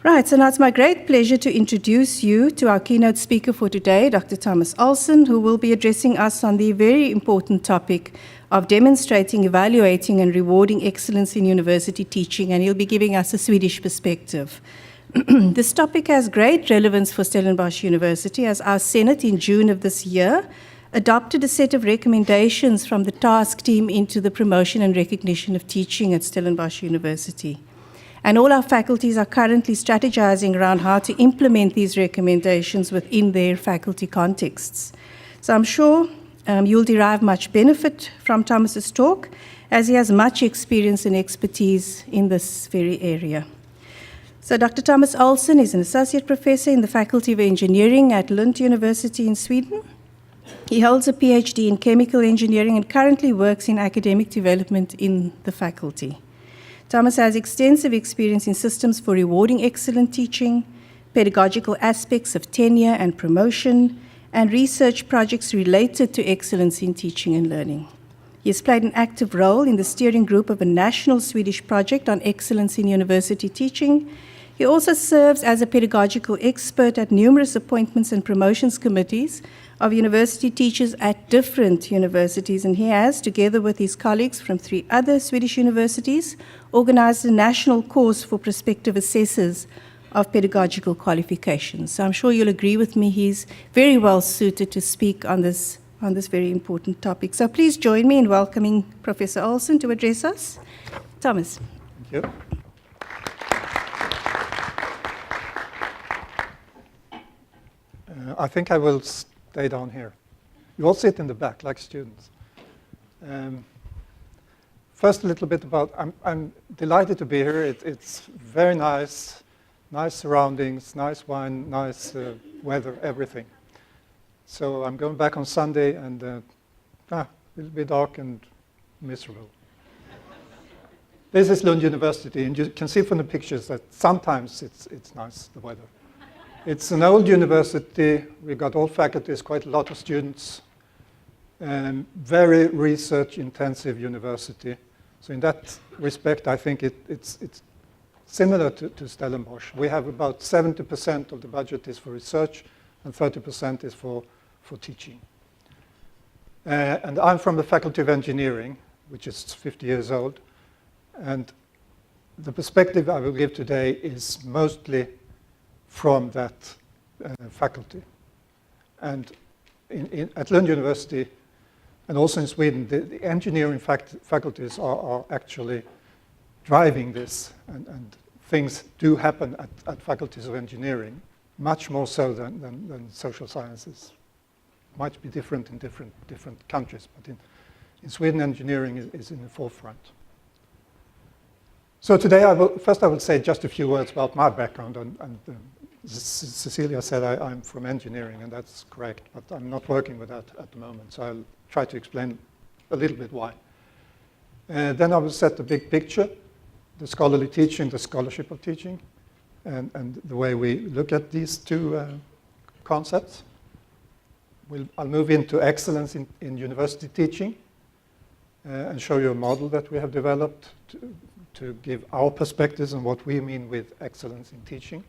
Right, so now it's my great pleasure to introduce you to our keynote speaker for today, Dr. Thomas Olsson, who will be addressing us on the very important topic of demonstrating, evaluating, and rewarding excellence in university teaching, and he'll be giving us a Swedish perspective. This topic has great relevance for Stellenbosch University, as our Senate in June of this year adopted a set of recommendations from the task team into the promotion and recognition of teaching at Stellenbosch University. And all our faculties are currently strategizing around how to implement these recommendations within their faculty contexts. So I'm sure you'll derive much benefit from Thomas's talk, as he has much experience and expertise in this very area. So Dr. Thomas Olsson is an associate professor in the Faculty of Engineering at Lund University in Sweden. He holds a PhD in chemical engineering and currently works in academic development in the faculty. Thomas has extensive experience in systems for rewarding excellent teaching, pedagogical aspects of tenure and promotion, and research projects related to excellence in teaching and learning. He has played an active role in the steering group of a national Swedish project on excellence in university teaching. He also serves as a pedagogical expert at numerous appointments and promotions committees of university teachers at different universities, and he has, together with his colleagues from 3 other Swedish universities, organized a national course for prospective assessors of pedagogical qualifications. So I'm sure you'll agree with me, he's very well suited to speak on this very important topic. So please join me in welcoming Professor Olsson to address us. Thomas. Thank you. I think I will stay down here. You all sit in the back like students. First, a little bit about, I'm delighted to be here. It's very nice surroundings, nice wine, nice weather, everything. So I'm going back on Sunday and it will be dark and miserable. This is Lund University, and you can see from the pictures that sometimes it's nice, the weather. It's an old university. We got all faculties, quite a lot of students, very research-intensive university. So in that respect, I think it's similar to Stellenbosch. We have about 70% of the budget is for research, and 30% is for teaching. And I'm from the Faculty of Engineering, which is 50 years old. And the perspective I will give today is mostly from that faculty. And at Lund University, and also in Sweden, the engineering faculties are actually driving this, and things do happen at faculties of engineering, much more so than social sciences. Might be different in different countries, but in Sweden, engineering is in the forefront. So today, I will say just a few words about my background, and Cecilia said I'm from engineering, and that's correct, but I'm not working with that at the moment, so I'll try to explain a little bit why. Then I will set the big picture, the scholarly teaching, the scholarship of teaching, and the way we look at these two concepts. I'll move into excellence in university teaching and show you a model that we have developed to give our perspectives on what we mean with excellence in teaching.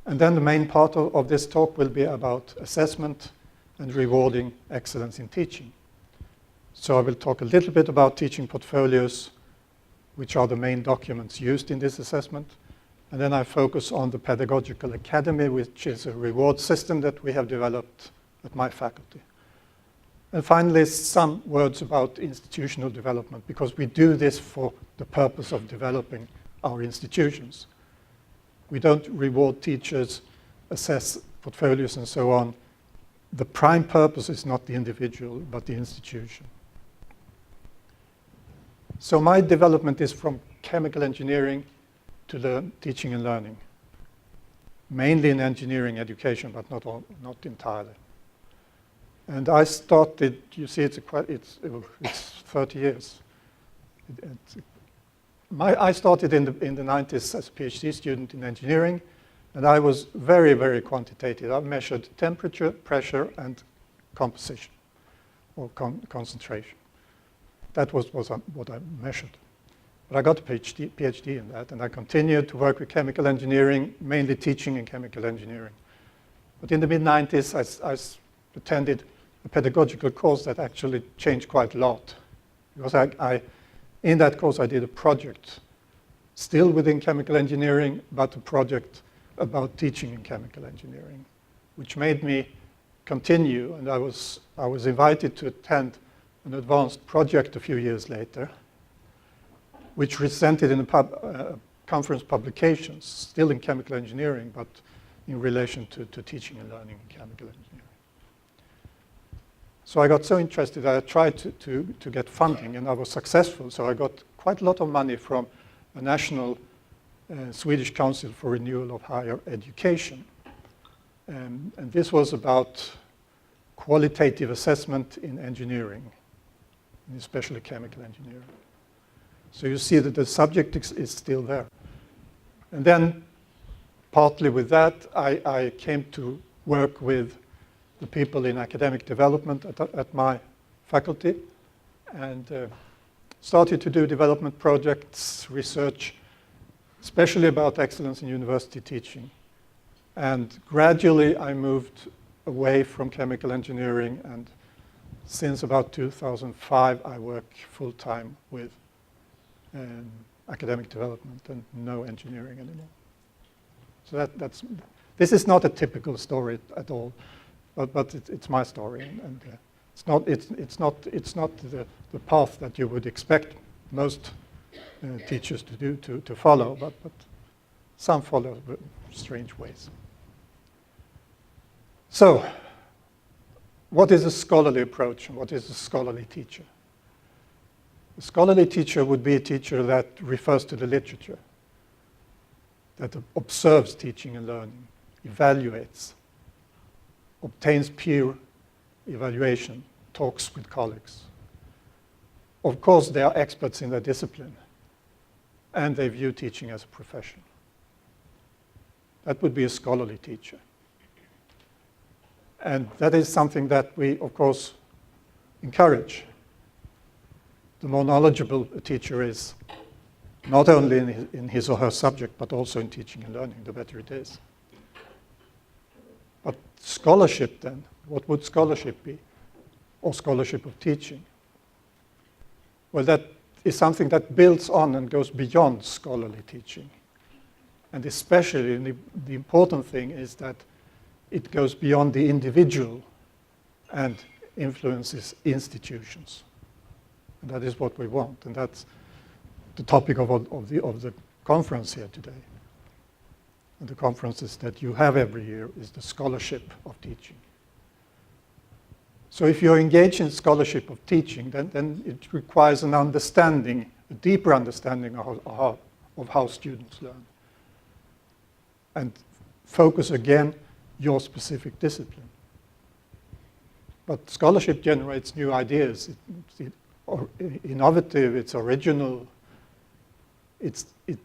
And then the main part of this talk will be about assessment and rewarding excellence in teaching. So I will talk a little bit about teaching portfolios, which are the main documents used in this assessment. And then I focus on the Pedagogical Academy, which is a reward system that we have developed at my faculty. And finally, some words about institutional development, because we do this for the purpose of developing our institutions. We don't reward teachers, assess portfolios, and so on. The prime purpose is not the individual, but the institution. So my development is from chemical engineering to teaching and learning, mainly in engineering education, but not entirely. And I started, you see, it's 30 years. I started in the 90s as a PhD student in engineering, and I was very, very quantitative. I measured temperature, pressure, and composition, or concentration. That was what I measured. But I got a PhD in that, and I continued to work with chemical engineering, mainly teaching in chemical engineering. But in the mid-90s, I attended a pedagogical course that actually changed quite a lot. Because in that course, I did a project, still within chemical engineering, but a project about teaching in chemical engineering, which made me continue. And I was invited to attend an advanced project a few years later, which presented in a conference publications, still in chemical engineering, but in relation to teaching and learning in chemical engineering. So I got so interested that I tried to get funding, and I was successful. So I got quite a lot of money from a national Swedish Council for Renewal of Higher Education. And this was about qualitative assessment in engineering, and especially chemical engineering. So you see that the subject is still there. And then, partly with that, I came to work with the people in academic development at my faculty, and started to do development projects, research, especially about excellence in university teaching. And gradually I moved away from chemical engineering, and since about 2005 I work full-time with academic development and no engineering anymore. So this is not a typical story at all, but it's my story, and it's not the path that you would expect most teachers to follow, but some follow strange ways. So, what is a scholarly approach, and what is a scholarly teacher? A scholarly teacher would be a teacher that refers to the literature, that observes teaching and learning, evaluates, obtains peer evaluation, talks with colleagues. Of course, they are experts in their discipline, and they view teaching as a profession. That would be a scholarly teacher. And that is something that we, of course, encourage. The more knowledgeable a teacher is, not only in his or her subject, but also in teaching and learning, the better it is. But scholarship then, what would scholarship be? Or scholarship of teaching? Well, that is something that builds on and goes beyond scholarly teaching. And especially the important thing is that it goes beyond the individual and influences institutions. And that is what we want, and that's the topic of the conference here today. And the conferences that you have every year is the scholarship of teaching. So if you're engaged in scholarship of teaching, then it requires an understanding, a deeper understanding of how students learn. And focus again your specific discipline. But scholarship generates new ideas. It's innovative, it's original.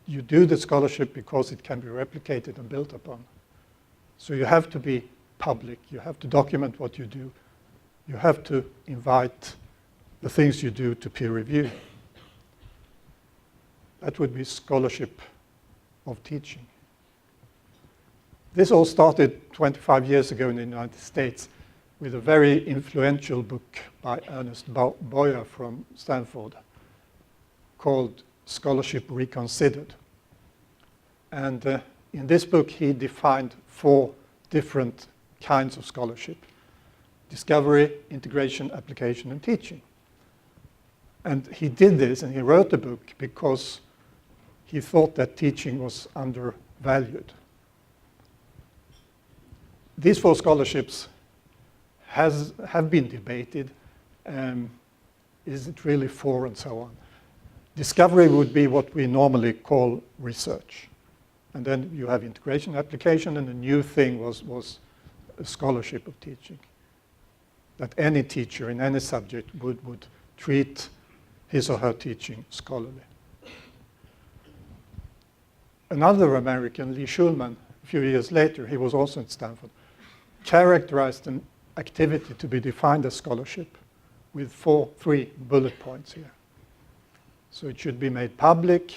You do the scholarship because it can be replicated and built upon. So you have to be public, you have to document what you do, you have to invite the things you do to peer review. That would be scholarship of teaching. This all started 25 years ago in the United States with a very influential book by Ernest Boyer from Stanford called Scholarship Reconsidered. And in this book, he defined 4 different kinds of scholarship: discovery, integration, application, and teaching. And he did this, and he wrote the book because he thought that teaching was undervalued. These 4 scholarships have been debated. Is it really 4, and so on? Discovery would be what we normally call research. And then you have integration, application, and the new thing was a scholarship of teaching. That any teacher in any subject would treat his or her teaching scholarly. Another American, Lee Schulman, a few years later, he was also at Stanford, characterized an activity to be defined as scholarship with 3 bullet points here. So it should be made public,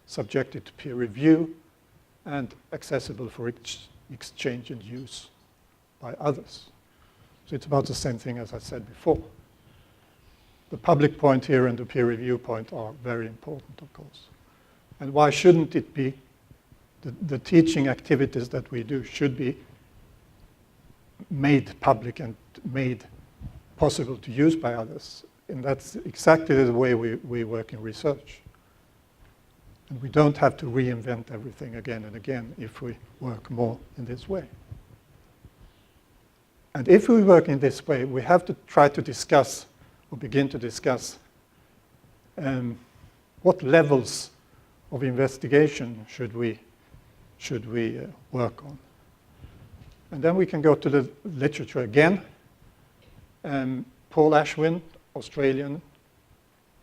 subjected to peer review, and accessible for exchange and use by others. So it's about the same thing as I said before. The public point here and the peer review point are very important, of course. And why shouldn't it be? The teaching activities that we do should be made public and made possible to use by others. And that's exactly the way we work in research. And we don't have to reinvent everything again and again if we work more in this way. And if we work in this way, we have to try to discuss, or begin to discuss, what levels of investigation should we work on. And then we can go to the literature again. Paul Ashwin, Australian,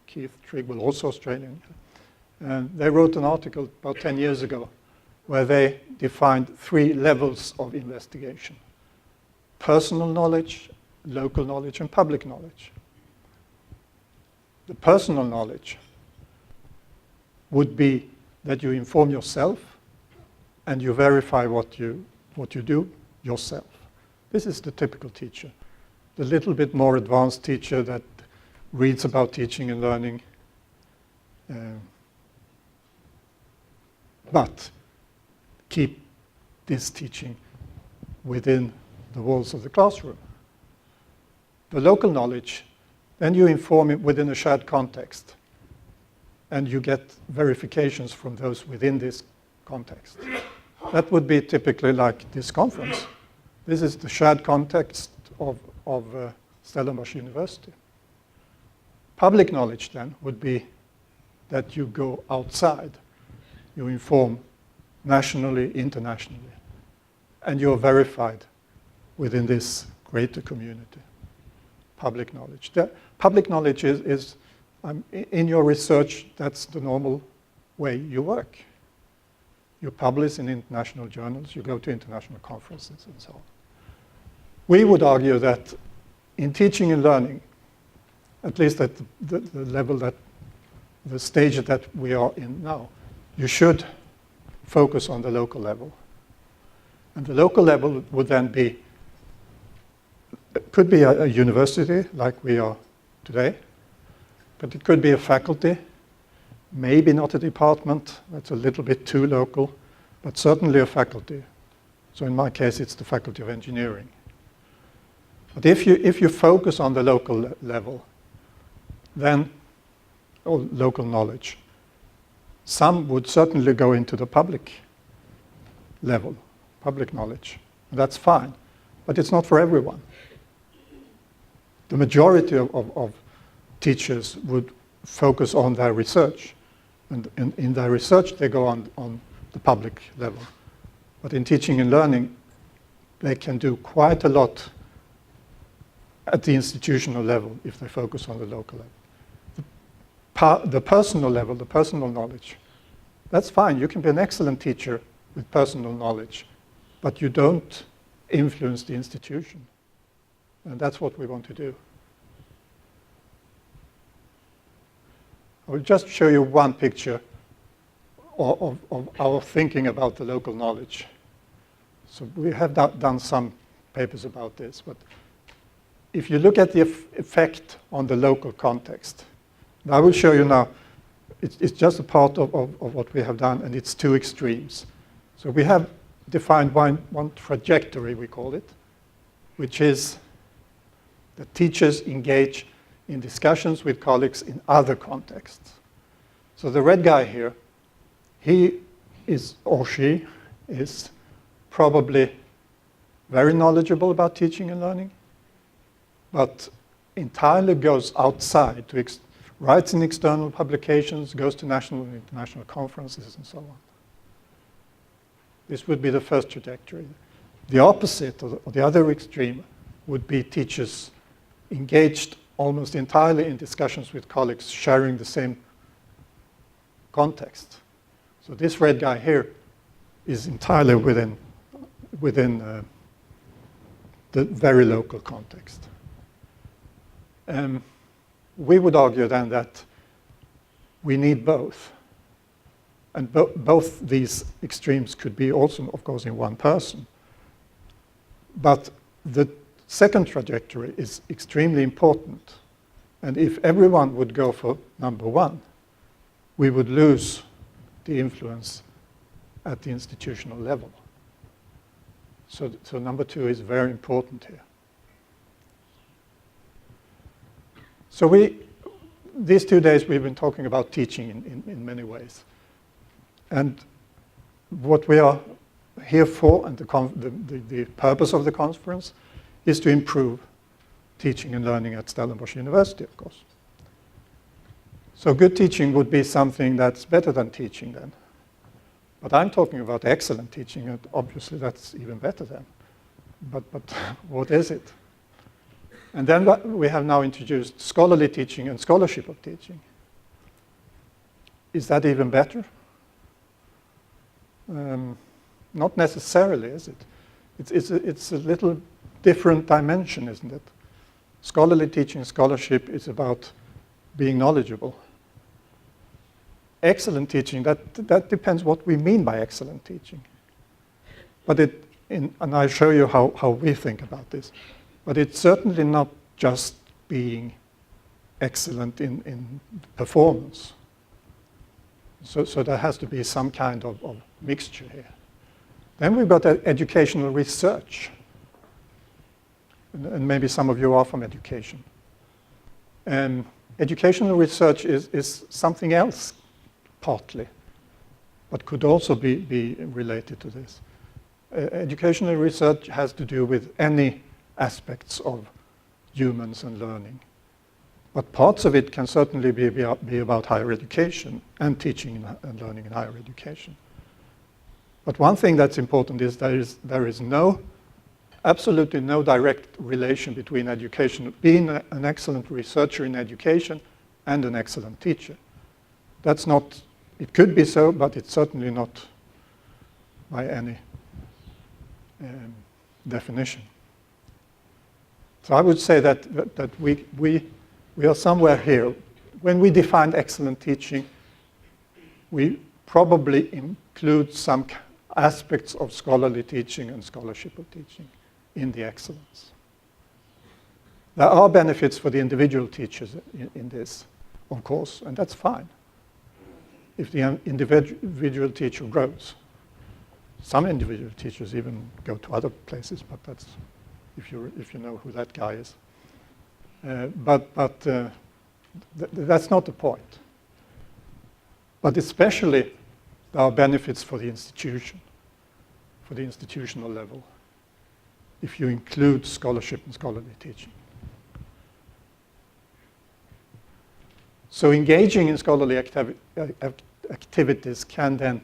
Keith Trigwell, also Australian. They wrote an article about 10 years ago where they defined 3 levels of investigation: personal knowledge, local knowledge, and public knowledge. The personal knowledge would be that you inform yourself and you verify what you do yourself. This is the typical teacher. The little bit more advanced teacher that reads about teaching and learning, but keep this teaching within the walls of the classroom. The local knowledge, then you inform it within a shared context, and you get verifications from those within this context. That would be typically like this conference. This is the shared context of Stellenbosch University. Public knowledge then would be that you go outside, you inform nationally, internationally, and you're verified within this greater community. Public knowledge. Public knowledge is in your research, that's the normal way you work. You publish in international journals, you go to international conferences, and so on. We would argue that in teaching and learning, at least at the level that, the stage that we are in now, you should focus on the local level. And the local level would then be, could be a university like we are today, but it could be a faculty, maybe not a department, that's a little bit too local, but certainly a faculty. So in my case, it's the Faculty of Engineering. But if you focus on the local level, then, or local knowledge, some would certainly go into the public level, public knowledge. That's fine, but it's not for everyone. The majority of teachers would focus on their research. And in their research, they go on the public level. But in teaching and learning, they can do quite a lot at the institutional level if they focus on the local level. The personal level, the personal knowledge, that's fine. You can be an excellent teacher with personal knowledge, but you don't influence the institution. And that's what we want to do. I will just show you one picture of our thinking about the local knowledge. So we have done some papers about this, but if you look at the effect on the local context, and I will show you now, it's just a part of what we have done, and it's 2 extremes. So we have defined one trajectory, we call it, which is that teachers engage in discussions with colleagues in other contexts. So the red guy here, he is, or she is, probably very knowledgeable about teaching and learning, but entirely goes outside, writes in external publications, goes to national and international conferences, and so on. This would be the first trajectory. The opposite, or the other extreme, would be teachers engaged almost entirely in discussions with colleagues sharing the same context. So this red guy here is entirely within the very local context. We would argue then that we need both. And both these extremes could be also, of course, in one person. But the second trajectory is extremely important. And if everyone would go for number one, we would lose the influence at the institutional level. So number two is very important here. So these 2 days we've been talking about teaching in many ways. And what we are here for, and the purpose of the conference, is to improve teaching and learning at Stellenbosch University, of course. So good teaching would be something that's better than teaching then. But I'm talking about excellent teaching, and obviously that's even better then. But what is it? And then we have now introduced scholarly teaching and scholarship of teaching. Is that even better? Not necessarily, is it? It's a little different dimension, isn't it? Scholarly teaching, scholarship is about being knowledgeable. Excellent teaching, that depends what we mean by excellent teaching. But and I'll show you how we think about this. But it's certainly not just being excellent in performance. So there has to be some kind of mixture here. Then we've got educational research. And maybe some of you are from education. Educational research is something else, partly, but could also be related to this. Educational research has to do with any aspects of humans and learning. But parts of it can certainly be about higher education and teaching and learning in higher education. But one thing that's important is there is absolutely no direct relation between education, being an excellent researcher in education and an excellent teacher. That's not, it could be so, but it's certainly not by any definition. So I would say that we are somewhere here. When we define excellent teaching, we probably include some aspects of scholarly teaching and scholarship of teaching in the excellence. There are benefits for the individual teachers in this, of course, and that's fine if the individual teacher grows. Some individual teachers even go to other places, but that's if you know who that guy is. That's not the point. But especially there are benefits for the institution, for the institutional level, if you include scholarship and scholarly teaching. So engaging in scholarly activities can then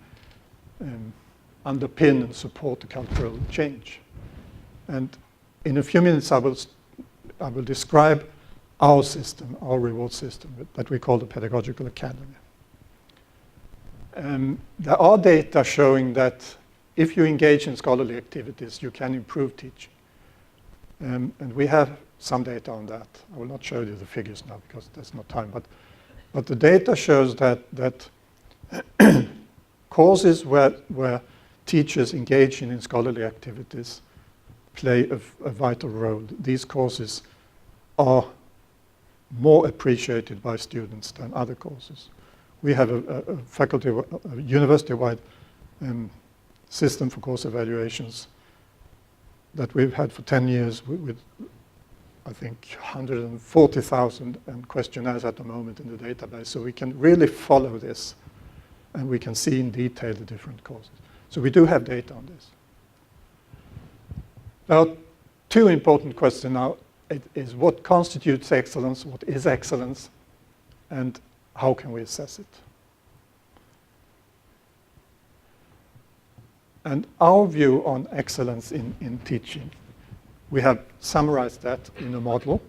underpin and support the cultural change. And in a few minutes I will describe our system, our reward system that we call the Pedagogical Academy. There are data showing that if you engage in scholarly activities, you can improve teaching. And we have some data on that. I will not show you the figures now because there's no time, but the data shows that courses where teachers engage in scholarly activities play a vital role. These courses are more appreciated by students than other courses. We have a university-wide system for course evaluations that we've had for 10 years with I think, 140,000 questionnaires at the moment in the database. So we can really follow this, and we can see in detail the different courses. So we do have data on this. Now, two important questions now is what constitutes excellence, what is excellence, and how can we assess it? And our view on excellence in teaching, we have summarized that in a model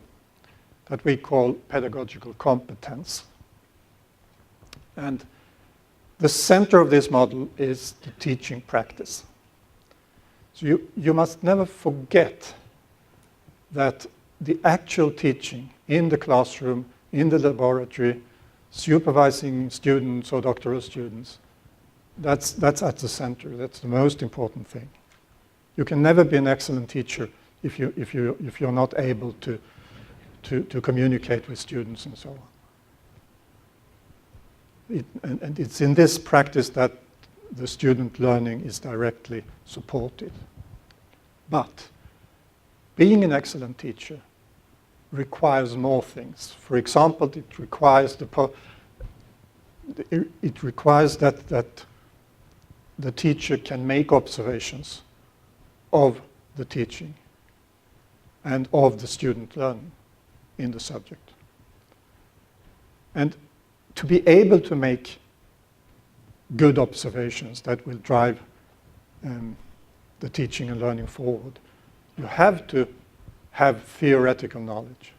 that we call pedagogical competence. And the center of this model is the teaching practice. So you must never forget that the actual teaching in the classroom, in the laboratory, supervising students or doctoral students, that's at the center. That's the most important thing. You can never be an excellent teacher if you're not able to communicate with students and so on. And it's in this practice that the student learning is directly supported. But being an excellent teacher requires more things. For example, it requires that the teacher can make observations of the teaching and of the student learning in the subject. And to be able to make good observations that will drive the teaching and learning forward, you have to have theoretical knowledge.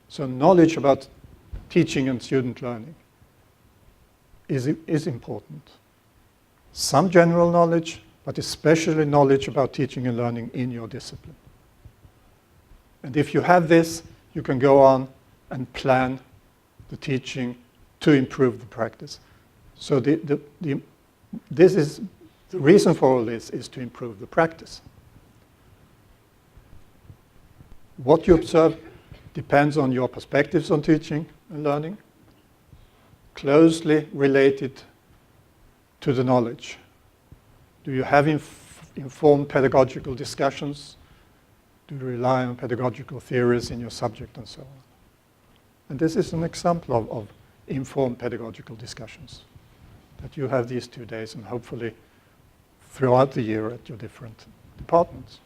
So knowledge about teaching and student learning is important. Some general knowledge, but especially knowledge about teaching and learning in your discipline. And if you have this, you can go on and plan the teaching to improve the practice. So the reason for all this is to improve the practice. What you observe depends on your perspectives on teaching and learning, closely related to the knowledge. Do you have informed pedagogical discussions? Do you rely on pedagogical theories in your subject and so on? And this is an example of informed pedagogical discussions that you have these 2 days and hopefully throughout the year at your different departments.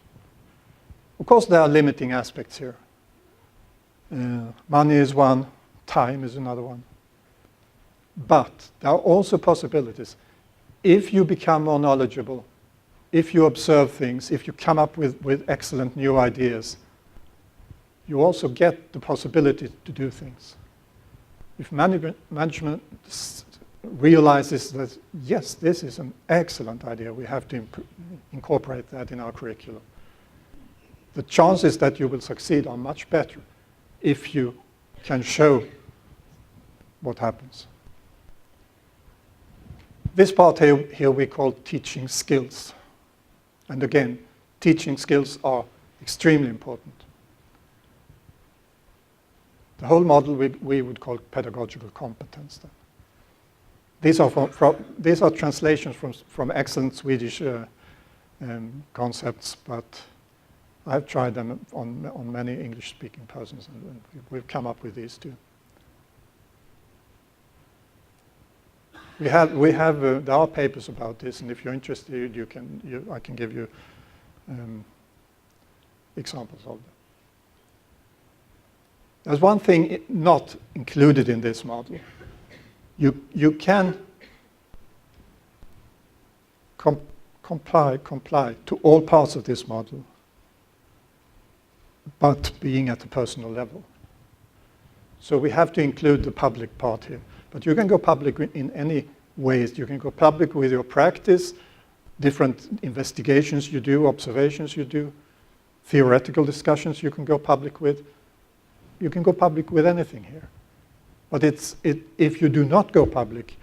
Of course, there are limiting aspects here. Money is one, time is another one. But there are also possibilities. If you become more knowledgeable, if you observe things, if you come up with excellent new ideas, you also get the possibility to do things. If management realizes that, yes, this is an excellent idea, we have to incorporate that in our curriculum, the chances that you will succeed are much better if you can show what happens. This part here we call teaching skills. And again, teaching skills are extremely important. The whole model we would call pedagogical competence then. These are translations from excellent Swedish concepts, but I've tried them on many English-speaking persons, and we've come up with these too. There are papers about this, and if you're interested, I can give you examples of them. There's one thing not included in this model. You can comply to all parts of this model, but being at the personal level. So we have to include the public part here. But you can go public in any ways. You can go public with your practice, different investigations you do, observations you do, theoretical discussions you can go public with. You can go public with anything here. But if you do not go public,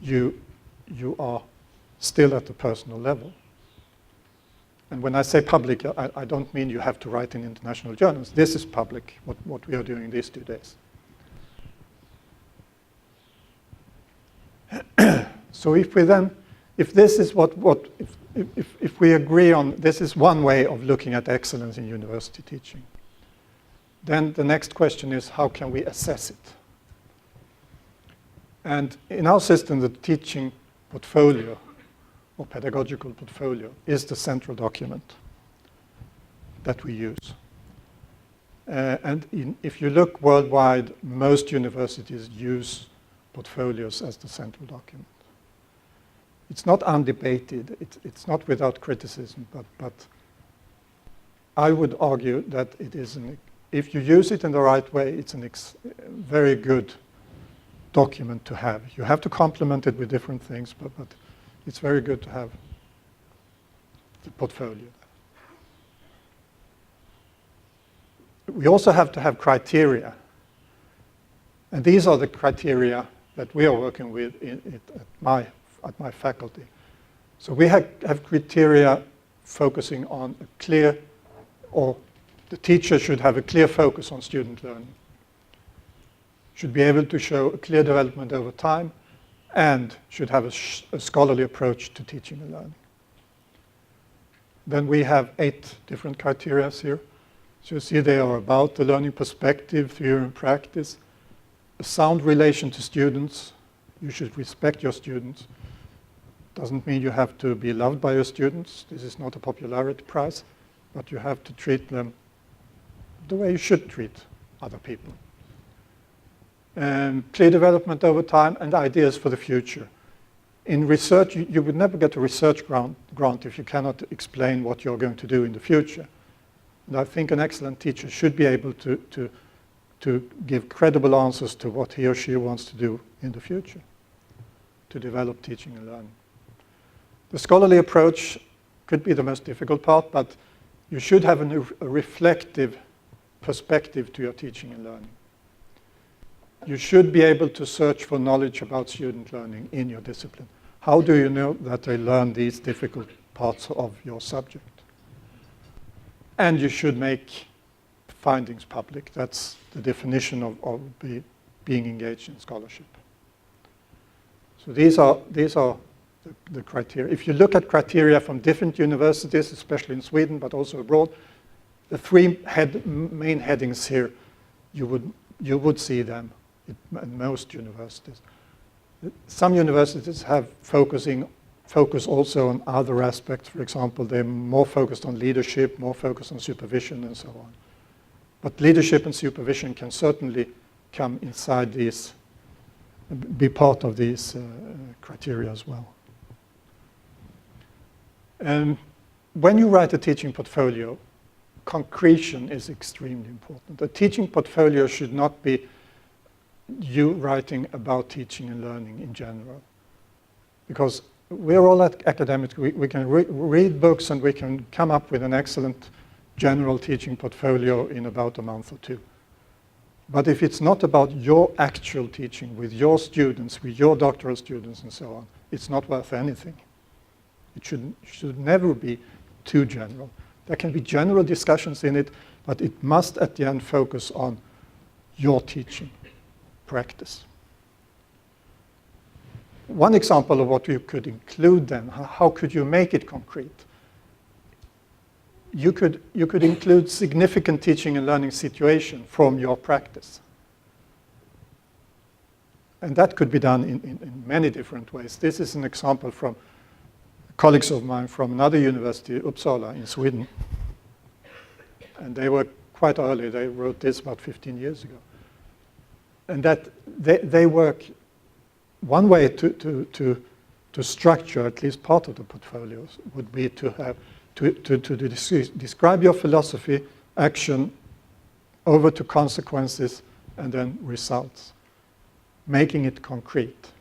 you are still at the personal level. And when I say public, I don't mean you have to write in international journals. This is public, what we are doing these 2 days. So if we agree on this is one way of looking at excellence in university teaching, then the next question is, how can we assess it? And in our system, the teaching portfolio or pedagogical portfolio is the central document that we use. If you look worldwide, most universities use portfolios as the central document. It's not undebated, it's not without criticism, but I would argue that it is, if you use it in the right way, it's a very good document to have. You have to complement it with different things, but it's very good to have the portfolio. We also have to have criteria. And these are the criteria that we are working with at my faculty. So we have criteria focusing on a clear, or the teacher should have a clear focus on student learning, should be able to show a clear development over time, and should have a scholarly approach to teaching and learning. Then we have 8 different criteria here. So you see they are about the learning perspective, theory and practice, a sound relation to students. You should respect your students. Doesn't mean you have to be loved by your students. This is not a popularity prize, but you have to treat them the way you should treat other people. Clear development over time and ideas for the future. In research, you would never get a research grant if you cannot explain what you're going to do in the future. And I think an excellent teacher should be able to give credible answers to what he or she wants to do in the future, to develop teaching and learning. The scholarly approach could be the most difficult part, but you should have a reflective perspective to your teaching and learning. You should be able to search for knowledge about student learning in your discipline. How do you know that they learn these difficult parts of your subject? And you should make findings public. That's the definition of being engaged in scholarship. So these are the criteria. If you look at criteria from different universities, especially in Sweden, but also abroad, the 3 main headings here, you would see them in most universities. Some universities have focus also on other aspects. For example, they're more focused on leadership, more focused on supervision, and so on. But leadership and supervision can certainly come inside these, be part of these criteria as well. When you write a teaching portfolio, concretion is extremely important. A teaching portfolio should not be you writing about teaching and learning in general. Because we're all academics. We can read books and we can come up with an excellent general teaching portfolio in about a month or 2. But if it's not about your actual teaching with your students, with your doctoral students and so on, it's not worth anything. It should never be too general. There can be general discussions in it, but it must at the end focus on your teaching practice. One example of what you could include then, how could you make it concrete? You could include significant teaching and learning situation from your practice. And that could be done in many different ways. This is an example from colleagues of mine from another university, Uppsala in Sweden. And they were quite early. They wrote this about 15 years ago. And that they work, one way to structure at least part of the portfolios would be to have to describe your philosophy, action, over to consequences, and then results, making it concrete.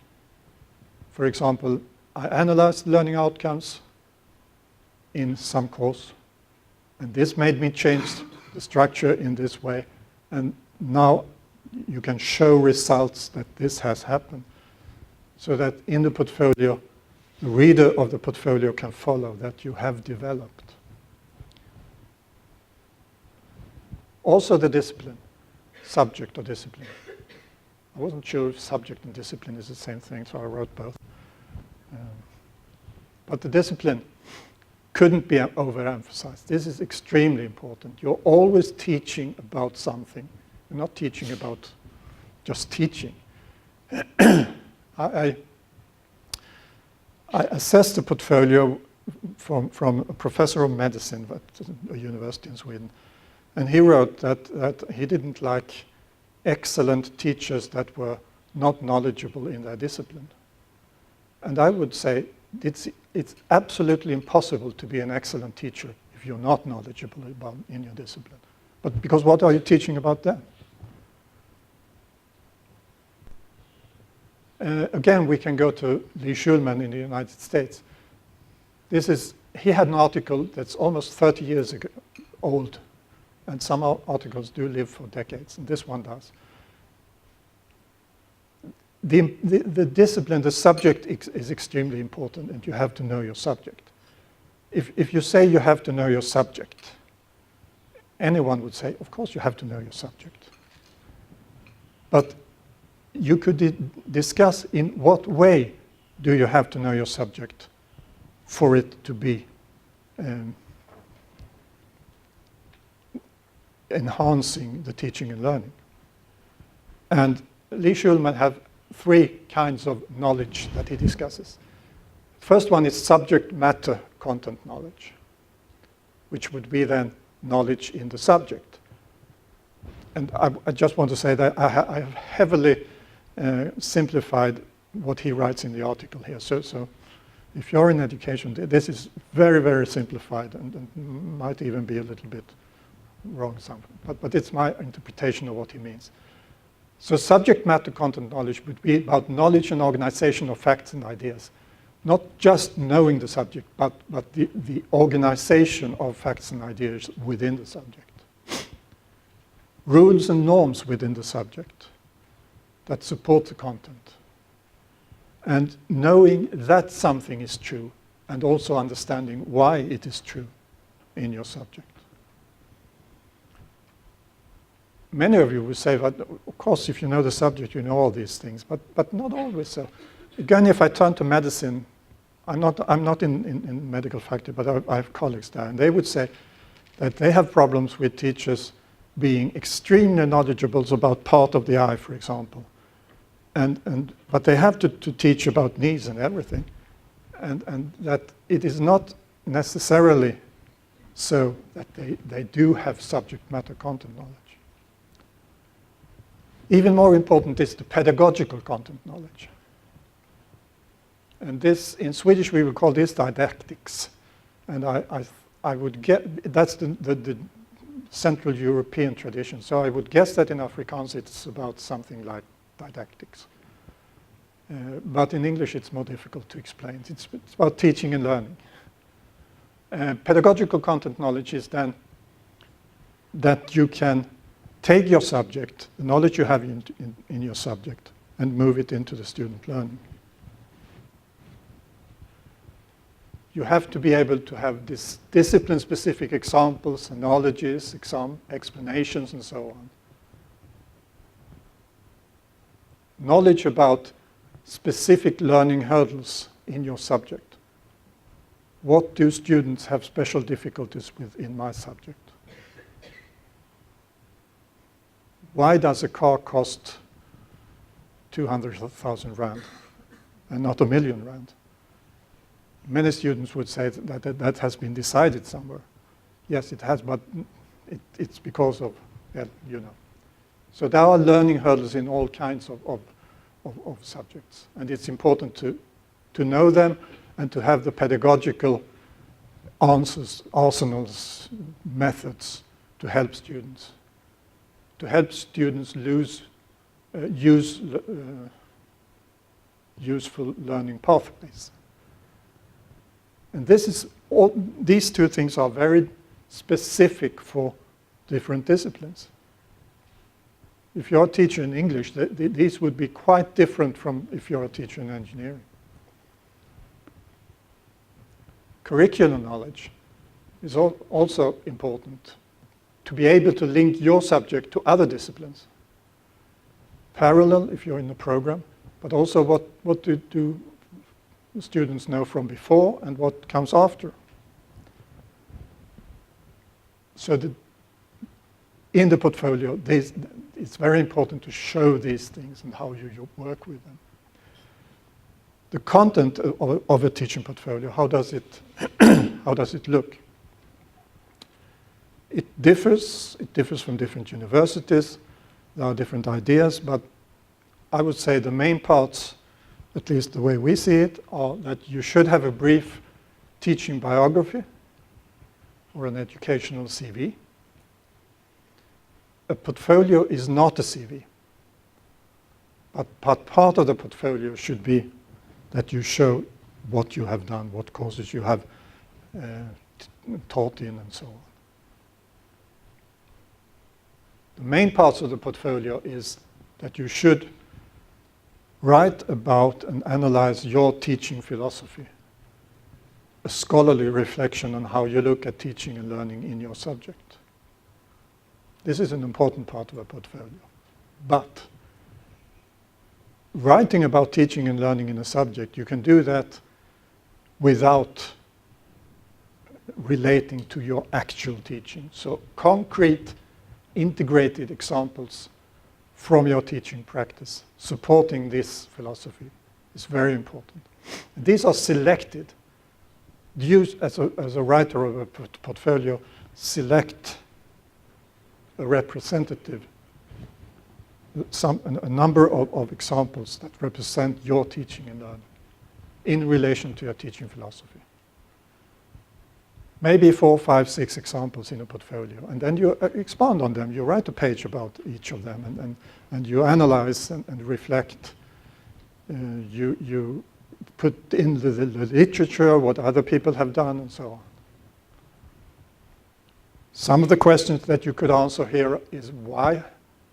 For example, I analyzed learning outcomes in some course, and this made me change the structure in this way, and now you can show results that this has happened, so that in the portfolio, the reader of the portfolio can follow that you have developed. Also the discipline, subject or discipline. I wasn't sure if subject and discipline is the same thing, so I wrote both. But the discipline couldn't be overemphasized. This is extremely important. You're always teaching about something. You're not teaching about just teaching. I assessed the portfolio from a professor of medicine at a university in Sweden. And he wrote that he didn't like excellent teachers that were not knowledgeable in their discipline. And I would say it's absolutely impossible to be an excellent teacher if you're not knowledgeable in your discipline. But because what are you teaching about then? Again, we can go to Lee Schulman in the United States. He had an article that's almost 30 years old, and some articles do live for decades, and this one does. the discipline, the subject is extremely important, and you have to know your subject. If you say you have to know your subject, anyone would say, of course you have to know your subject. But you could discuss in what way do you have to know your subject for it to be enhancing the teaching and learning. And Lee Schulman have 3 kinds of knowledge that he discusses. First one is subject matter content knowledge, which would be then knowledge in the subject. And I just want to say that I have heavily simplified what he writes in the article here. So if you're in education, this is very, very simplified and might even be a little bit wrong something. But it's my interpretation of what he means. So subject matter content knowledge would be about knowledge and organization of facts and ideas. Not just knowing the subject, but the organization of facts and ideas within the subject. Rules and norms within the subject that support the content. And knowing that something is true, and also understanding why it is true in your subject. Many of you will say that, of course, if you know the subject, you know all these things, but not always so. Again, if I turn to medicine, I'm not in medical faculty, but I have colleagues there, and they would say that they have problems with teachers being extremely knowledgeable about part of the eye, for example. But they have to teach about knees and everything, and that it is not necessarily so that they do have subject matter content knowledge. Even more important is the pedagogical content knowledge. And this, in Swedish, we would call this didactics. And I would get, that's the Central European tradition. So I would guess that in Afrikaans it's about something like didactics. But in English it's more difficult to explain. It's about teaching and learning. Pedagogical content knowledge is then that you can take your subject, the knowledge you have in your subject, and move it into the student learning. You have to be able to have this discipline-specific examples, analogies, explanations, and so on. Knowledge about specific learning hurdles in your subject. What do students have special difficulties with in my subject? Why does a car cost 200,000 rand and not 1 million rand? Many students would say that has been decided somewhere. Yes, it has, but it's because of, you know. So there are learning hurdles in all kinds of subjects, and it's important to know them and to have the pedagogical answers, arsenals, methods to help students. To help students use useful learning pathways. And these 2 things are very specific for different disciplines. If you're a teacher in English, these would be quite different from if you're a teacher in engineering. Curriculum knowledge is also important. To be able to link your subject to other disciplines. Parallel if you're in the program, but also what do students know from before and what comes after. So in the portfolio, it's very important to show these things and how you work with them. The content of a teaching portfolio, how does it look? It differs from different universities. There are different ideas, but I would say the main parts, at least the way we see it, are that you should have a brief teaching biography or an educational CV. A portfolio is not a CV, but part of the portfolio should be that you show what you have done, what courses you have taught in, and so on. The main parts of the portfolio is that you should write about and analyze your teaching philosophy, a scholarly reflection on how you look at teaching and learning in your subject. This is an important part of a portfolio. But writing about teaching and learning in a subject, you can do that without relating to your actual teaching. So concrete, integrated examples from your teaching practice supporting this philosophy is very important. These are selected. You, as a writer of a portfolio, select a representative, a number of examples that represent your teaching and learning in relation to your teaching philosophy. Maybe 4, 5, 6 examples in a portfolio, and then you expand on them. You write a page about each of them, and you analyze and reflect. You put in the literature, what other people have done, and so on. Some of the questions that you could answer here is why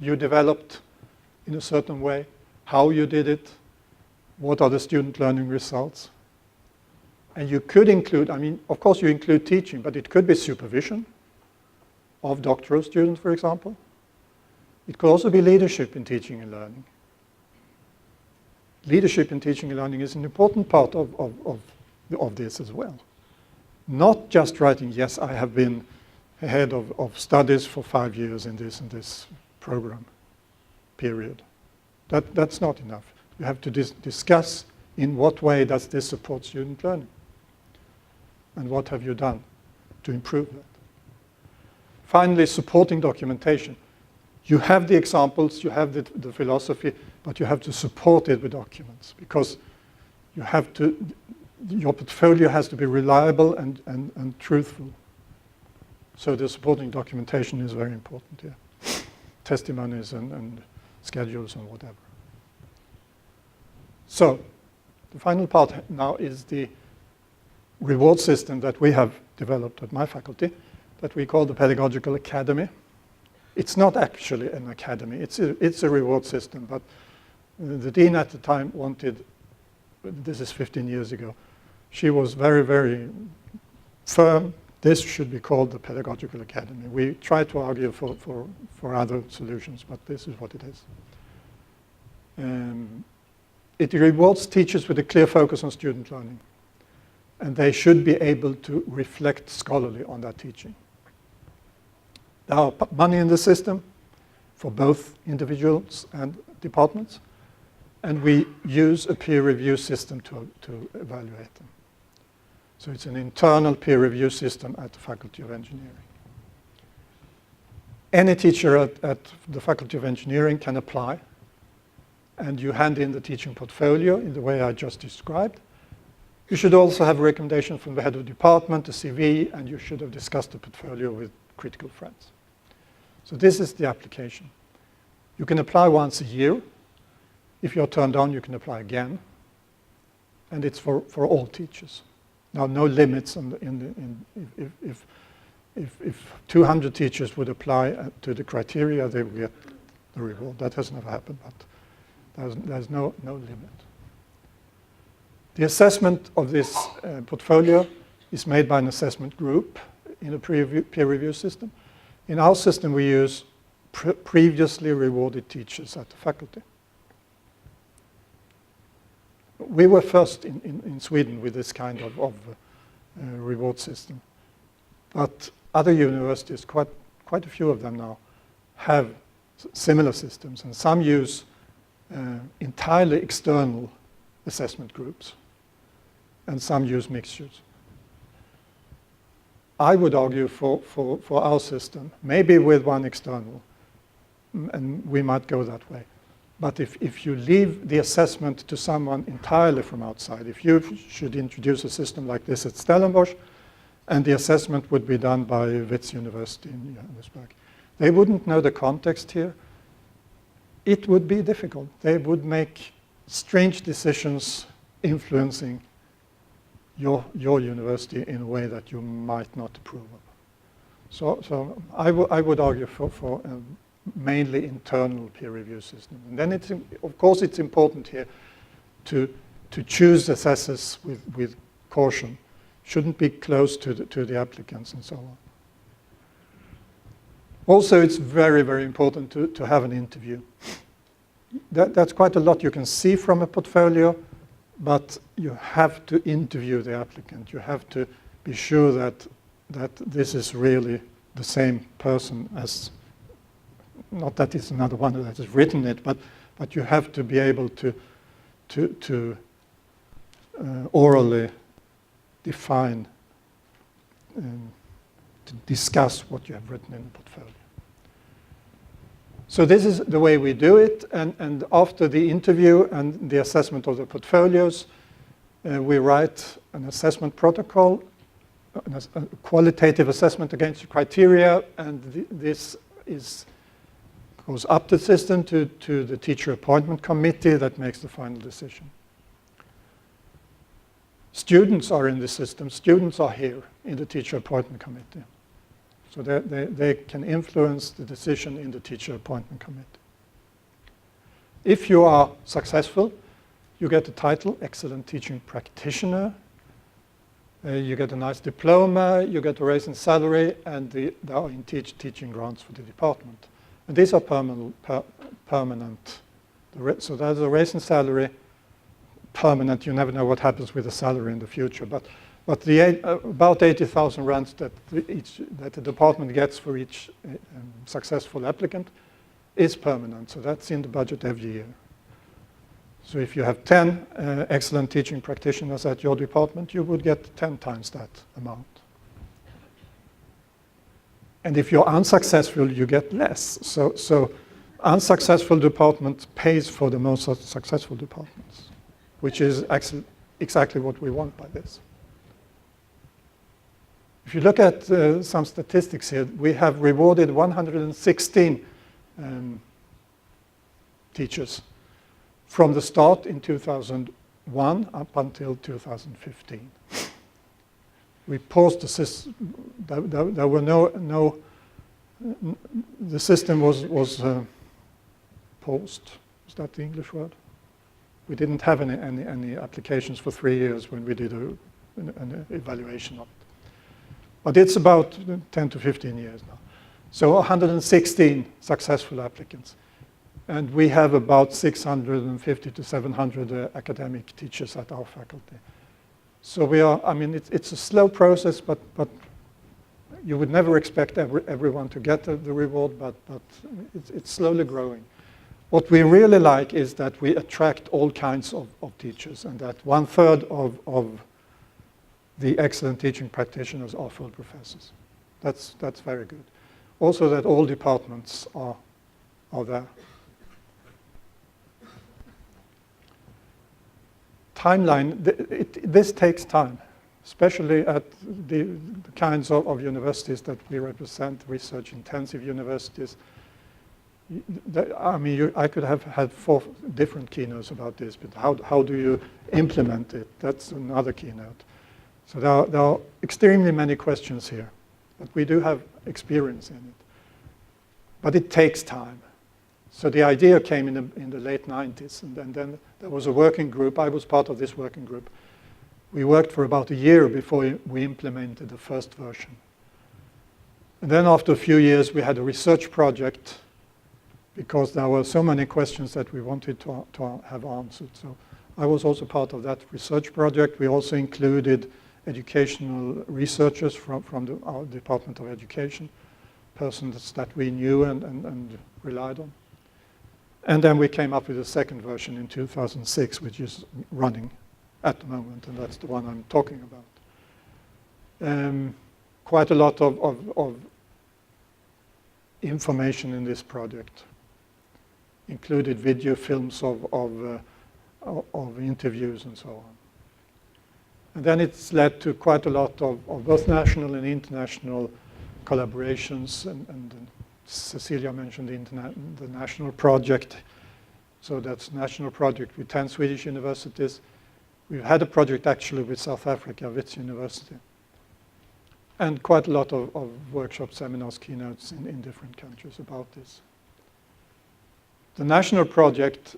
you developed in a certain way, how you did it, what are the student learning results. And you could include, I mean, of course you include teaching, but it could be supervision of doctoral students, for example. It could also be leadership in teaching and learning. Leadership in teaching and learning is an important part of this as well. Not just writing, yes, I have been head of studies for 5 years in this and this program, period. That's not enough. You have to discuss in what way does this support student learning? And what have you done to improve that? Finally, supporting documentation. You have the examples, you have the philosophy, but you have to support it with documents because you have to, your portfolio has to be reliable and truthful. So the supporting documentation is very important here. Testimonies and schedules and whatever. So the final part now is the reward system that we have developed at my faculty that we call the Pedagogical Academy. It's not actually an academy, it's a reward system, but the dean at the time wanted, this is 15 years ago, she was very, very firm, this should be called the Pedagogical Academy. We tried to argue for other solutions, but this is what it is. It rewards teachers with a clear focus on student learning. And they should be able to reflect scholarly on that teaching. There are money in the system for both individuals and departments. And we use a peer review system to evaluate them. So it's an internal peer review system at the Faculty of Engineering. Any teacher at the Faculty of Engineering can apply. And you hand in the teaching portfolio in the way I just described. You should also have a recommendation from the head of department, a CV, and you should have discussed the portfolio with critical friends. So this is the application. You can apply once a year. If you're turned on, you can apply again. And it's for all teachers. Now, no limits if 200 teachers would apply to the criteria, they would get the reward. That has never happened, but there's no limit. The assessment of this portfolio is made by an assessment group in a peer review system. In our system, we use previously rewarded teachers at the faculty. We were first in Sweden with this kind of reward system. But other universities, quite a few of them now, have similar systems. And some use entirely external assessment groups. And some use mixtures. I would argue for our system, maybe with one external, and we might go that way. But if you leave the assessment to someone entirely from outside, if you should introduce a system like this at Stellenbosch, and the assessment would be done by Wits University in Johannesburg, they wouldn't know the context here. It would be difficult. They would make strange decisions influencing your university in a way that you might not approve of. So I would argue for mainly internal peer review system. And then of course it's important here to choose assessors with caution. Shouldn't be close to the applicants and so on. Also, it's very, very important to have an interview. That's quite a lot you can see from a portfolio, but you have to interview the applicant. You have to be sure that this is really the same person as, not that it's another one that has written it, but you have to be able to orally define, to discuss what you have written in the portfolio. So this is the way we do it, and after the interview and the assessment of the portfolios, we write an assessment protocol, a qualitative assessment against the criteria, and this goes up the system to the teacher appointment committee that makes the final decision. Students are in the system. Students are here in the teacher appointment committee. So they can influence the decision in the teacher appointment committee. If you are successful, you get the title Excellent Teaching Practitioner. You get a nice diploma, you get a raise in salary, and there are teaching grants for the department. And these are permanent. So there's a raise in salary, permanent. You never know what happens with the salary in the future. But about 80,000 rands that the department gets for each successful applicant is permanent. So that's in the budget every year. So if you have 10 excellent teaching practitioners at your department, you would get 10 times that amount. And if you're unsuccessful, you get less. So unsuccessful department pays for the most successful departments, which is actually exactly what we want by this. If you look at some statistics here, we have rewarded 116 teachers from the start in 2001 up until 2015. We paused the system. There were no the system was paused. Is that the English word? We didn't have any applications for 3 years when we did an evaluation of it. But it's about 10 to 15 years now. So 116 successful applicants. And we have about 650 to 700 academic teachers at our faculty. So we are, I mean, it's a slow process, but you would never expect everyone to get the reward, but it's slowly growing. What we really like is that we attract all kinds of teachers, and that 1/3 of the excellent teaching practitioners are full professors. That's very good. Also that all departments are there. Timeline, this takes time, especially at the kinds of universities that we represent, research-intensive universities. I mean, I could have had 4 different keynotes about this, but how do you implement it? That's another keynote. So there are extremely many questions here, but we do have experience in it. But it takes time. So the idea came in the late 90s, and then there was a working group. I was part of this working group. We worked for about a year before we implemented the first version. And then after a few years, we had a research project because there were so many questions that we wanted to have answered. So I was also part of that research project. We also included educational researchers from our Department of Education, persons that we knew and relied on. And then we came up with a second version in 2006, which is running at the moment, and that's the one I'm talking about. Quite a lot of information in this project. Included video films of interviews and so on. And then it's led to quite a lot of both national and international collaborations, and Cecilia mentioned the national project. So that's a national project with 10 Swedish universities. We've had a project actually with South Africa, Wits University. And quite a lot of workshops, seminars, keynotes in different countries about this. The national project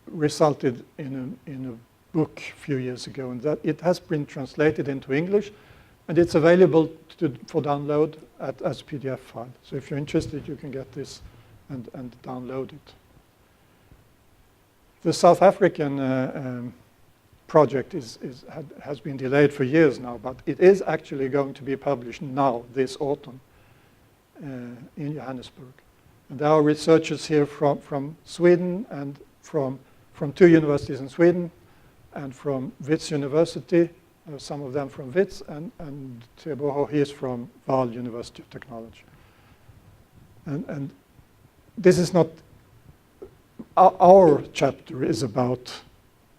resulted in a book a few years ago, and that it has been translated into English, and it's available for download as a PDF file. So if you're interested, you can get this and download it. The South African project has been delayed for years now, but it is actually going to be published now, this autumn, in Johannesburg. And there are researchers here from Sweden and from 2 universities in Sweden and from Wits University, some of them from Wits, and Teboho, he is from Vaal University of Technology. And this is not, our chapter is about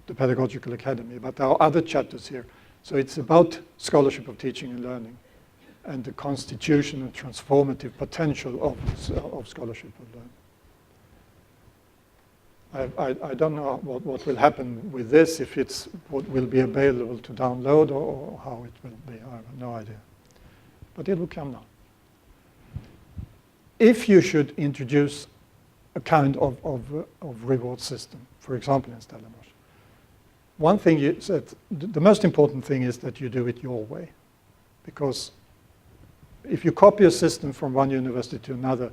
the Pedagogical Academy, but there are other chapters here. So it's about scholarship of teaching and learning and the constitution and transformative potential of scholarship of learning. I don't know what will happen with this, if it's what will be available to download or how it will be. I have no idea. But it will come now. If you should introduce a kind of reward system, for example in Stellenbosch, one thing you said, the most important thing is that you do it your way. Because if you copy a system from one university to another,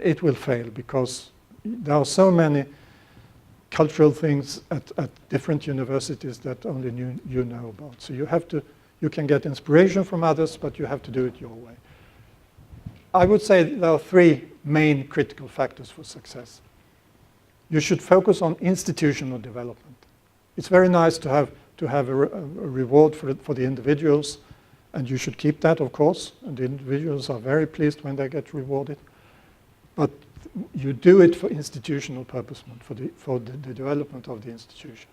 it will fail, because there are so many cultural things at different universities that only you know about. So you can get inspiration from others, but you have to do it your way. I would say there are 3 main critical factors for success. You should focus on institutional development. It's very nice to have a reward for the individuals, and you should keep that, of course, and the individuals are very pleased when they get rewarded. But you do it for institutional purpose, for the development of the institution.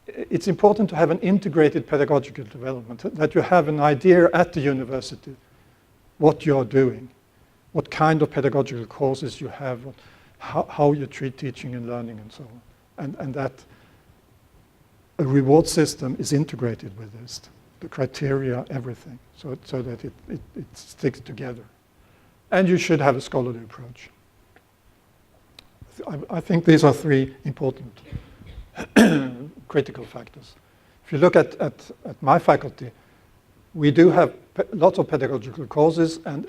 It's important to have an integrated pedagogical development, that you have an idea at the university what you're doing, what kind of pedagogical courses you have, how you treat teaching and learning and so on. And that a reward system is integrated with this, the criteria, everything, so that it sticks together. And you should have a scholarly approach. I think these are 3 important critical factors. If you look at my faculty, we do have lots of pedagogical courses, and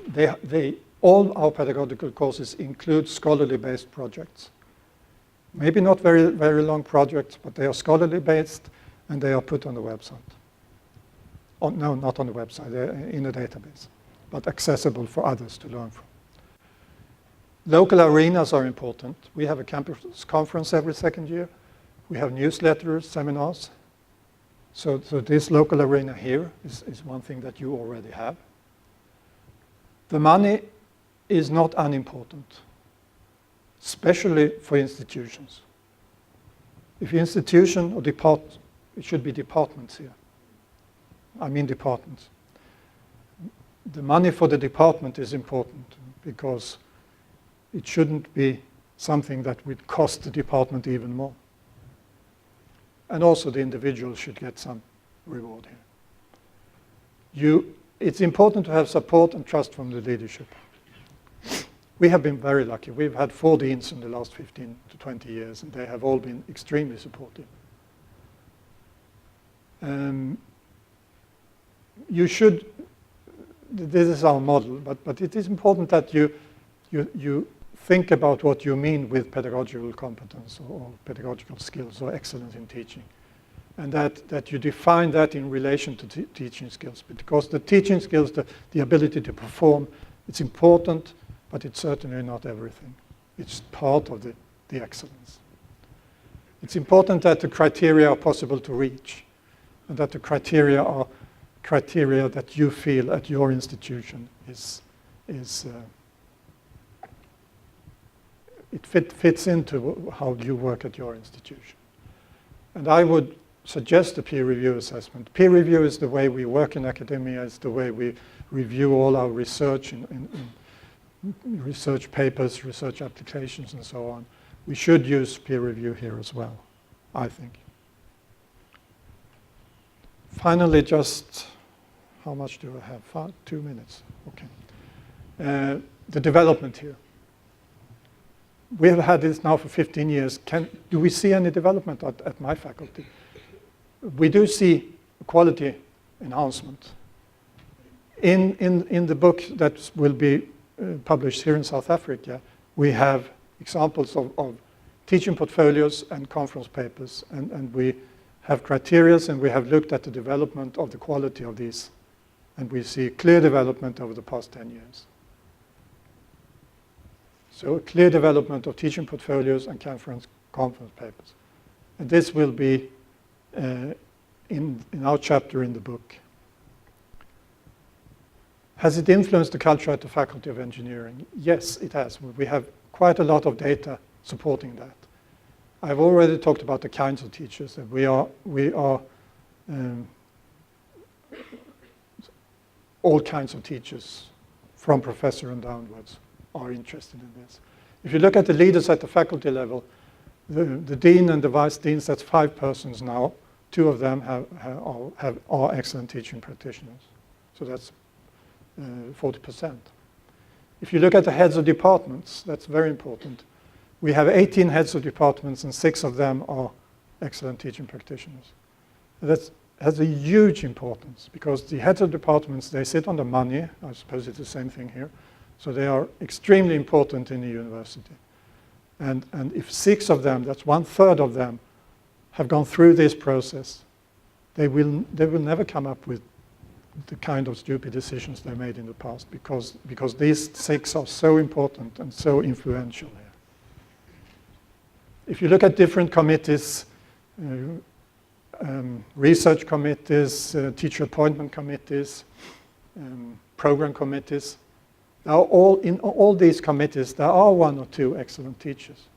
all our pedagogical courses include scholarly based projects. Maybe not very, very long projects, but they are scholarly based, and they are put on the website. No, not on the website, they're in a database, but accessible for others to learn from. Local arenas are important. We have a campus conference every 2nd year. We have newsletters, seminars. So this local arena here is one thing that you already have. The money is not unimportant, especially for institutions. If your institution or it should be departments here. I mean departments. The money for the department is important, because it shouldn't be something that would cost the department even more. And also the individual should get some reward here. It's important to have support and trust from the leadership. We have been very lucky. We've had 4 deans in the last 15 to 20 years, and they have all been extremely supportive. You should, this is our model, but it is important that you think about what you mean with pedagogical competence or pedagogical skills or excellence in teaching. And that you define that in relation to teaching skills. Because the teaching skills, the ability to perform, it's important, but it's certainly not everything. It's part of the excellence. It's important that the criteria are possible to reach, and that the criteria are criteria that you feel at your institution it fits into how you work at your institution. And I would suggest a peer review assessment. Peer review is the way we work in academia, it's the way we review all our research in research papers, research applications, and so on. We should use peer review here as well, I think. Finally, just how much do I have? 2 minutes. Okay. The development here. we have had this now for 15 years. Do we see any development at my faculty? We do see quality enhancement. In the book that will be published here in South Africa, we have examples of teaching portfolios and conference papers, and we have criteria, and we have looked at the development of the quality of these, and we see clear development over the past 10 years. So a clear development of teaching portfolios and conference papers. And this will be in our chapter in the book. Has it influenced the culture at the Faculty of Engineering? Yes, it has. We have quite a lot of data supporting that. I've already talked about the kinds of teachers that we are all kinds of teachers, from professor and downwards, are interested in this. If you look at the leaders at the faculty level, the dean and the vice deans, that's 5 persons now. 2 of them are excellent teaching practitioners. So that's 40%. If you look at the heads of departments, that's very important. We have 18 heads of departments, and 6 of them are excellent teaching practitioners. That has a huge importance, because the heads of departments, they sit on the money. I suppose it's the same thing here. So they are extremely important in the university. And if 6 of them, that's 1/3 of them, have gone through this process, they will never come up with the kind of stupid decisions they made in the past, because these 6 are so important and so influential here. If you look at different committees, research committees, teacher appointment committees, program committees, in all these committees, there are 1 or 2 excellent teachers,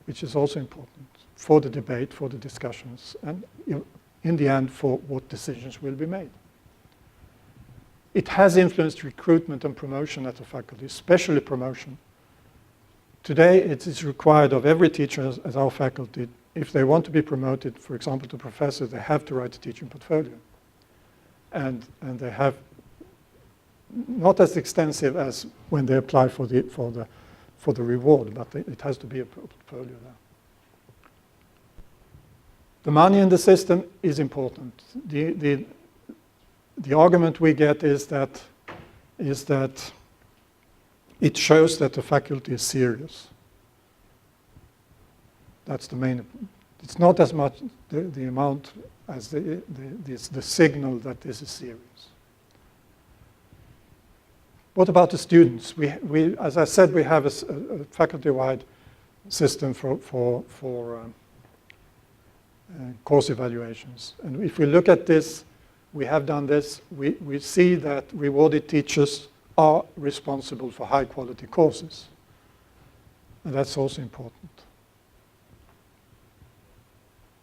which is also important for the debate, for the discussions, and in the end, for what decisions will be made. It has influenced recruitment and promotion at the faculty, especially promotion. Today, it is required of every teacher at our faculty, if they want to be promoted, for example, to professor, they have to write a teaching portfolio. And they have not as extensive as when they apply for the reward, but it has to be a portfolio there. The money in the system is important. The argument we get is that it shows that the faculty is serious. That's the main. It's not as much the amount as the signal that this is serious. What about the students? We as I said, we have a faculty-wide system for course evaluations. And if we look at this, we have done this, we see that rewarded teachers are responsible for high-quality courses. And that's also important.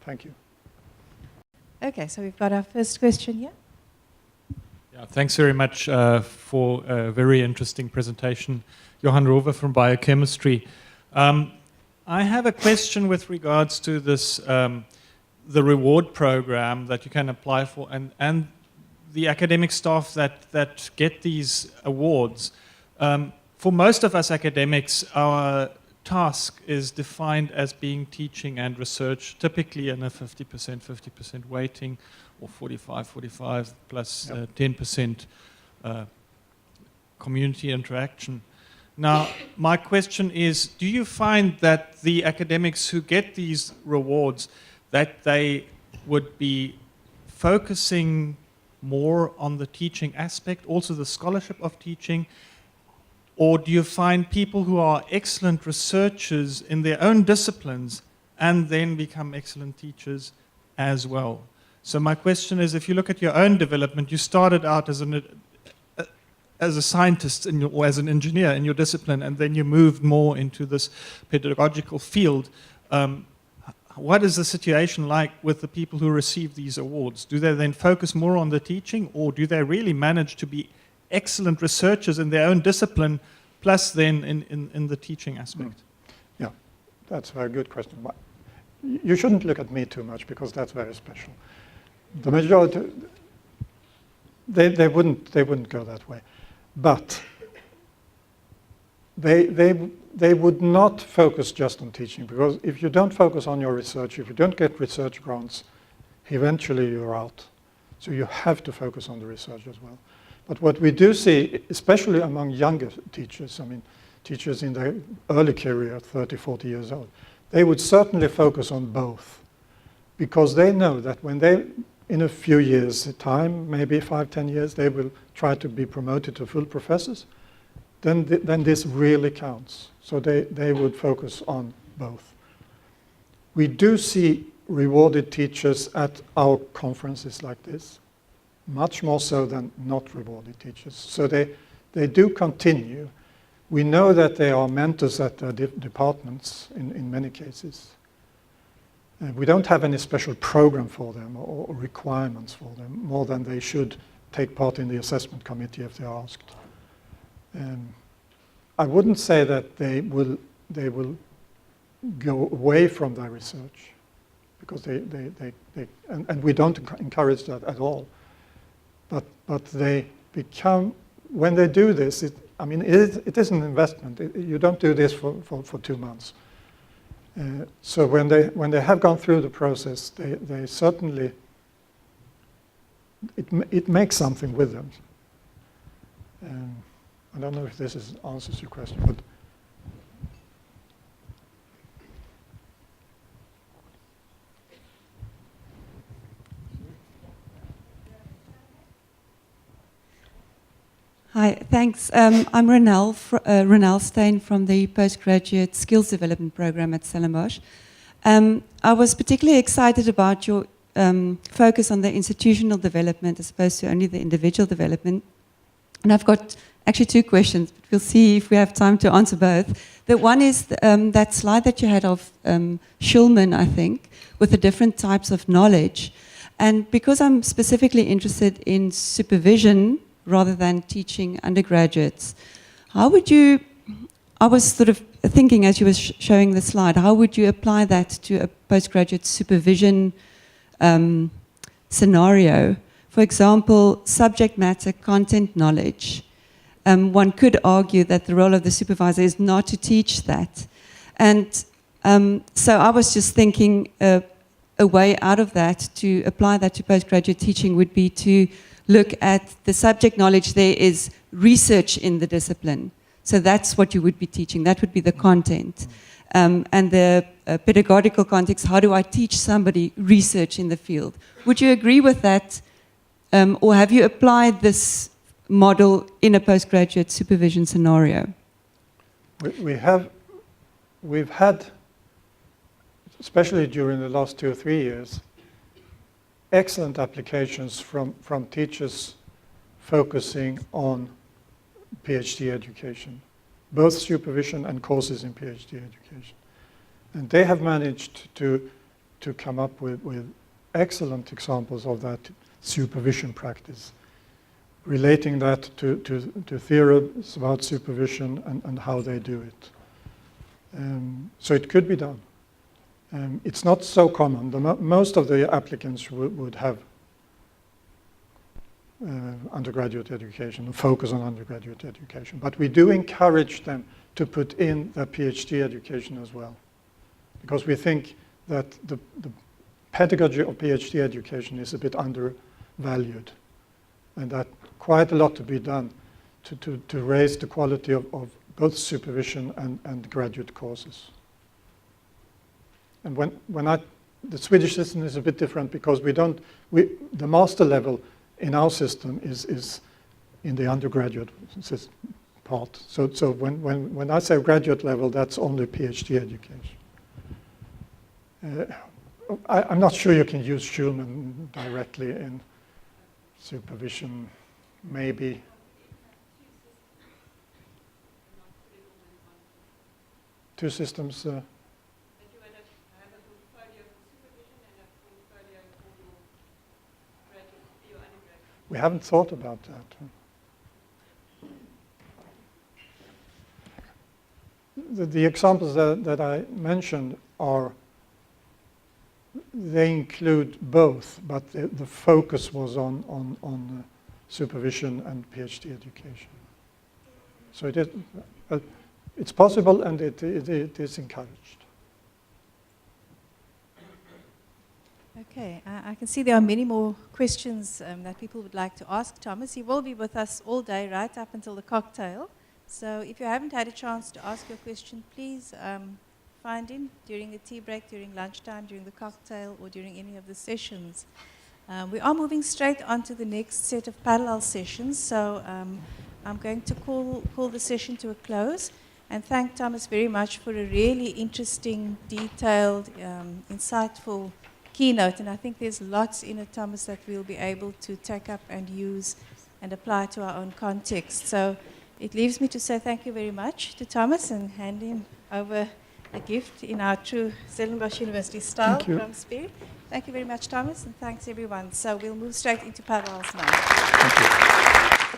Thank you. Okay, so we've got our first question here. Yeah, thanks very much for a very interesting presentation. Johan Rover from Biochemistry. I have a question with regards to this, the reward program that you can apply for, and the academic staff that get these awards. For most of us academics, our task is defined as being teaching and research, typically in a 50% weighting, or 45 plus 10% community interaction. Now, my question is, do you find that the academics who get these rewards, that they would be focusing more on the teaching aspect, also the scholarship of teaching, or do you find people who are excellent researchers in their own disciplines and then become excellent teachers as well? So my question is, if you look at your own development, you started out as a scientist or as an engineer in your discipline, and then you moved more into this pedagogical field. What is the situation like with the people who receive these awards? Do they then focus more on the teaching, or do they really manage to be excellent researchers in their own discipline, plus then in the teaching aspect? Yeah, that's a very good question. You shouldn't look at me too much, because that's very special. The majority, they wouldn't go that way. But they they would not focus just on teaching, because if you don't focus on your research, if you don't get research grants, eventually you're out. So you have to focus on the research as well. But what we do see, especially among younger teachers, I mean, teachers in their early career, 30, 40 years old, they would certainly focus on both, because they know that when they, in a few years' time, maybe 5, 10 years, they will try to be promoted to full professors, then this really counts. So they would focus on both. We do see rewarded teachers at our conferences like this, much more so than not rewarded teachers. So they do continue. We know that they are mentors at their departments in many cases. We don't have any special program for them or requirements for them, more than they should take part in the assessment committee if they are asked. I wouldn't say that they will go away from their research, because and we don't encourage that at all. But they become, when they do this, it is an investment. You don't do this for 2 months. So when they have gone through the process, they certainly, it makes something with them. I don't know if this answers your question, but Hi, thanks. I'm Renelle Stein from the Postgraduate Skills Development Program at Stellenbosch. I was particularly excited about your focus on the institutional development as opposed to only the individual development. And I've got actually 2 questions, but we'll see if we have time to answer both. The one is that slide that you had of Schulman, I think, with the different types of knowledge. And because I'm specifically interested in supervision rather than teaching undergraduates, how would you, I was sort of thinking as you were showing the slide, how would you apply that to a postgraduate supervision scenario? For example, subject matter content knowledge. One could argue that the role of the supervisor is not to teach that. And so I was just thinking a way out of that, to apply that to postgraduate teaching, would be to look at the subject knowledge there is research in the discipline. So that's what you would be teaching. That would be the content. And the pedagogical context, how do I teach somebody research in the field? Would you agree with that? Or have you applied this model in a postgraduate supervision scenario? We've had, especially during the last 2 or 3 years, excellent applications from teachers focusing on PhD education, both supervision and courses in PhD education. And they have managed to come up with excellent examples of that supervision practice, relating that to theories about supervision and how they do it. So it could be done. It's not so common. Most of the applicants would have undergraduate education, focus on undergraduate education. But we do encourage them to put in their PhD education as well, because we think that the pedagogy of PhD education is a bit undervalued, and that quite a lot to be done to raise the quality of both supervision and graduate courses. And the Swedish system is a bit different, because the master level in our system is in the undergraduate part. So when I say graduate level, that's only PhD education. I'm not sure you can use Schulman directly in supervision, maybe. Two systems. We haven't thought about that. The examples that I mentioned they include both, but the focus was on supervision and PhD education. So it's possible and it is encouraged. Okay, I can see there are many more questions that people would like to ask Thomas. He will be with us all day, right up until the cocktail. So if you haven't had a chance to ask your question, please find him during the tea break, during lunchtime, during the cocktail, or during any of the sessions. We are moving straight on to the next set of parallel sessions, so I'm going to call the session to a close and thank Thomas very much for a really interesting, detailed, insightful keynote. And I think there's lots in it, Thomas, that we'll be able to take up and use and apply to our own context. So it leaves me to say thank you very much to Thomas and hand him over a gift in our true Stellenbosch University style from Spirit. Thank you very much, Thomas, and thanks everyone. So we'll move straight into parallels now. Thank you.